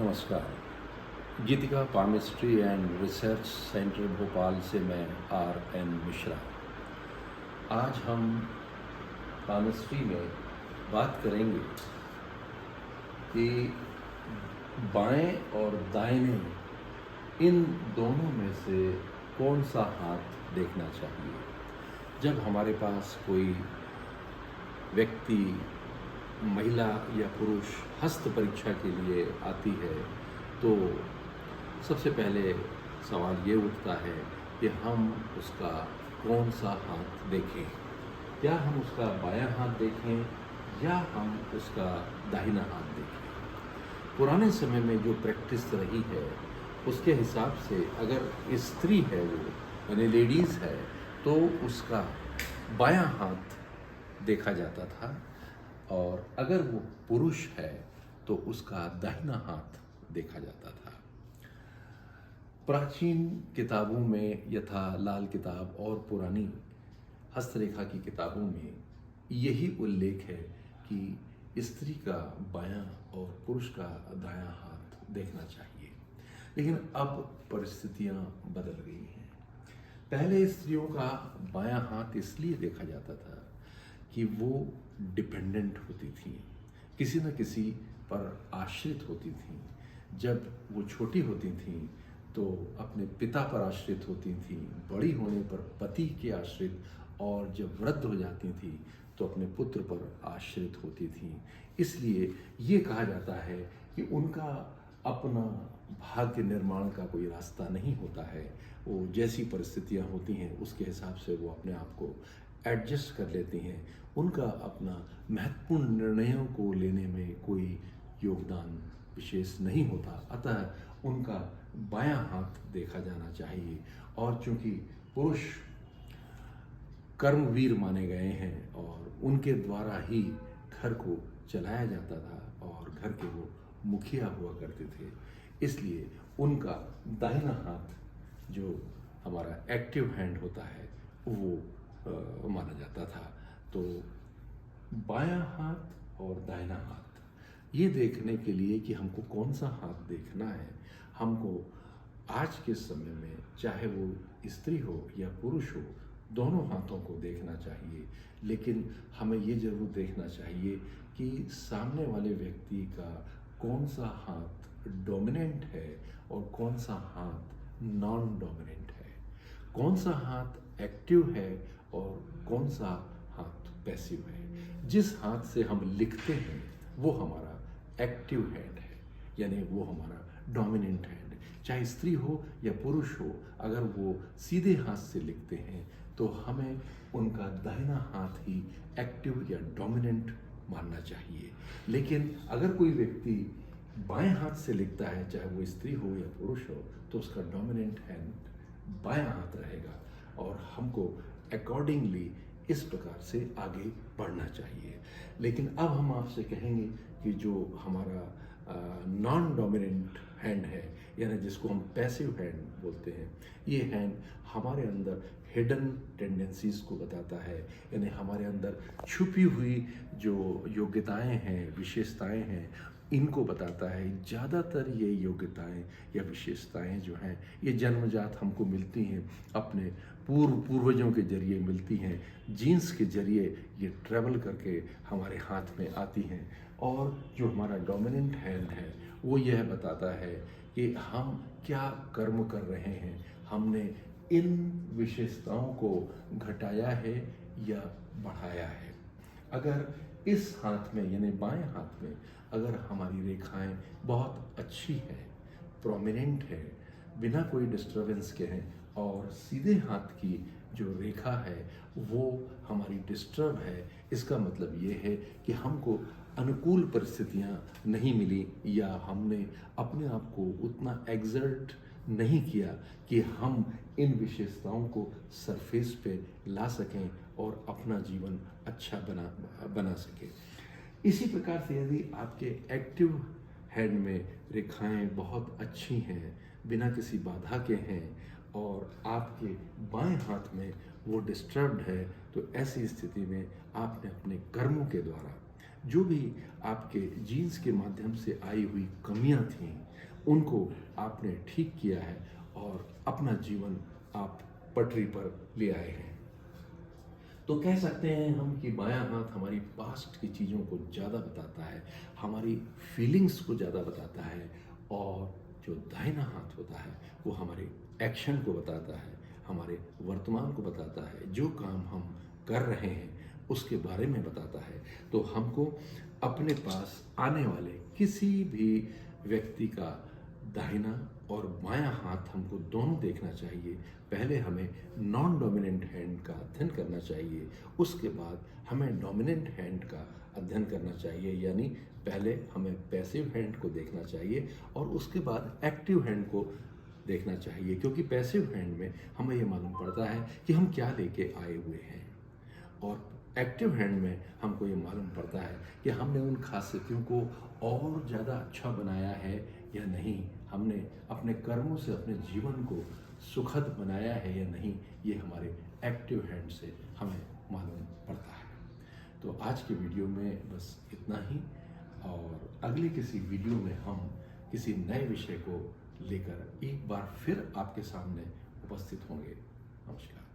नमस्कार। Geetika palmistry and research centre Bhopal से मैं R.N. मिश्रा। आज हम पामिस्ट्री में बात करेंगे कि बाएं और दाहिने इन दोनों में से कौन सा हाथ देखना चाहिए। जब हमारे पास कोई व्यक्ति, महिला या पुरुष हस्त परीक्षा के लिए आती है तो सबसे पहले सवाल ये उठता है कि हम उसका कौन सा हाथ देखें। क्या हम उसका बायां हाथ देखें या हम उसका दाहिना हाथ देखें। पुराने समय में जो प्रैक्टिस रही है उसके हिसाब से अगर स्त्री है, वो यानी लेडीज़ है, तो उसका बायां हाथ देखा जाता था, और अगर वो पुरुष है तो उसका दाहिना हाथ देखा जाता था। प्राचीन किताबों में यथा लाल किताब और पुरानी हस्तरेखा की किताबों में यही उल्लेख है कि स्त्री का बायां और पुरुष का दायां हाथ देखना चाहिए। लेकिन अब परिस्थितियां बदल गई हैं। पहले स्त्रियों का बायां हाथ इसलिए देखा जाता था कि वो डिपेंडेंट होती थी, किसी न किसी पर आश्रित होती थी। जब वो छोटी होती थी तो अपने पिता पर आश्रित होती थी, बड़ी होने पर पति के आश्रित, और जब वृद्ध हो जाती थी तो अपने पुत्र पर आश्रित होती थी। इसलिए ये कहा जाता है कि उनका अपना भाग्य निर्माण का कोई रास्ता नहीं होता है। वो जैसी परिस्थितियां होती हैं उसके हिसाब से वो अपने आप को एडजस्ट कर लेती हैं। उनका अपना महत्वपूर्ण निर्णयों को लेने में कोई योगदान विशेष नहीं होता। अतः उनका बायां हाथ देखा जाना चाहिए। और चूंकि पुरुष कर्मवीर माने गए हैं और उनके द्वारा ही घर को चलाया जाता था और घर के वो मुखिया हुआ करते थे, इसलिए उनका दाहिना हाथ जो हमारा एक्टिव हैंड होता है वो माना जाता था। तो बायां हाथ और दाहिना हाथ ये देखने के लिए कि हमको कौन सा हाथ देखना है, हमको आज के समय में चाहे वो स्त्री हो या पुरुष हो, दोनों हाथों को देखना चाहिए। लेकिन हमें ये ज़रूर देखना चाहिए कि सामने वाले व्यक्ति का कौन सा हाथ डोमिनेंट है और कौन सा हाथ नॉन डोमिनेंट है, कौन सा हाथ एक्टिव है और कौन सा हाथ पैसिव है। जिस हाथ से हम लिखते हैं वो हमारा एक्टिव हैंड है, यानी वो हमारा डोमिनेंट हैंड। चाहे स्त्री हो या पुरुष हो, अगर वो सीधे हाथ से लिखते हैं तो हमें उनका दाहिना हाथ ही एक्टिव या डोमिनेंट मानना चाहिए। लेकिन अगर कोई व्यक्ति बाएं हाथ से लिखता है, चाहे वो स्त्री हो या पुरुष हो, तो उसका डोमिनेंट हैंड बायां हाथ रहेगा और हमको अकॉर्डिंगली इस प्रकार से आगे बढ़ना चाहिए। लेकिन अब हम आपसे कहेंगे कि जो हमारा नॉन डोमिनेंट हैंड है, यानी जिसको हम पैसिव हैंड बोलते हैं, ये हैंड हमारे अंदर हिडन टेंडेंसीज को बताता है, यानी हमारे अंदर छुपी हुई जो योग्यताएं हैं, विशेषताएं हैं, इनको बताता है। ज़्यादातर ये योग्यताएं या विशेषताएं जो हैं ये जन्मजात हमको मिलती हैं, अपने पूर्वजों के जरिए मिलती हैं, जीन्स के जरिए ये ट्रैवल करके हमारे हाथ में आती हैं। और जो हमारा डोमिनेंट हैंड है वो यह बताता है कि हम क्या कर्म कर रहे हैं, हमने इन विशेषताओं को घटाया है या बढ़ाया है। अगर इस हाथ में यानी बाएं हाथ में अगर हमारी रेखाएं बहुत अच्छी हैं, प्रोमिनेंट है, बिना कोई डिस्टरबेंस के हैं, और सीधे हाथ की जो रेखा है वो हमारी डिस्टर्ब है, इसका मतलब ये है कि हमको अनुकूल परिस्थितियां नहीं मिली या हमने अपने आप को उतना एग्जर्ट नहीं किया कि हम इन विशेषताओं को सरफेस पे ला सकें और अपना जीवन अच्छा बना सकें। इसी प्रकार से यदि आपके एक्टिव हैंड में रेखाएं बहुत अच्छी हैं, बिना किसी बाधा के हैं, और आपके बाएं हाथ में वो डिस्टर्ब्ड है, तो ऐसी स्थिति में आपने अपने कर्मों के द्वारा, जो भी आपके जीन्स के माध्यम से आई हुई कमियां थीं, उनको आपने ठीक किया है और अपना जीवन आप पटरी पर ले आए हैं। तो कह सकते हैं हम कि बायां हाथ हमारी पास्ट की चीज़ों को ज़्यादा बताता है, हमारी फीलिंग्स को ज़्यादा बताता है, और जो दाहिना हाथ होता है वो हमारे एक्शन को बताता है, हमारे वर्तमान को बताता है, जो काम हम कर रहे हैं उसके बारे में बताता है। तो हमको अपने पास आने वाले किसी भी व्यक्ति का दाहिना और बायां हाथ हमको दोनों देखना चाहिए। पहले हमें नॉन डोमिनेंट हैंड का अध्ययन करना चाहिए, उसके बाद हमें डोमिनेंट हैंड का अध्ययन करना चाहिए, यानी पहले हमें पैसिव हैंड को देखना चाहिए और उसके बाद एक्टिव हैंड को देखना चाहिए, क्योंकि पैसिव हैंड में हमें ये मालूम पड़ता है कि हम क्या लेके आए हुए हैं, और एक्टिव हैंड में हमको ये मालूम पड़ता है कि हमने उन खासियतों को और ज़्यादा अच्छा बनाया है या नहीं, हमने अपने कर्मों से अपने जीवन को सुखद बनाया है या नहीं, ये हमारे एक्टिव हैंड से हमें मालूम पड़ता है। तो आज के वीडियो में बस इतना ही, और अगले किसी वीडियो में हम किसी नए विषय को लेकर एक बार फिर आपके सामने उपस्थित होंगे। नमस्कार।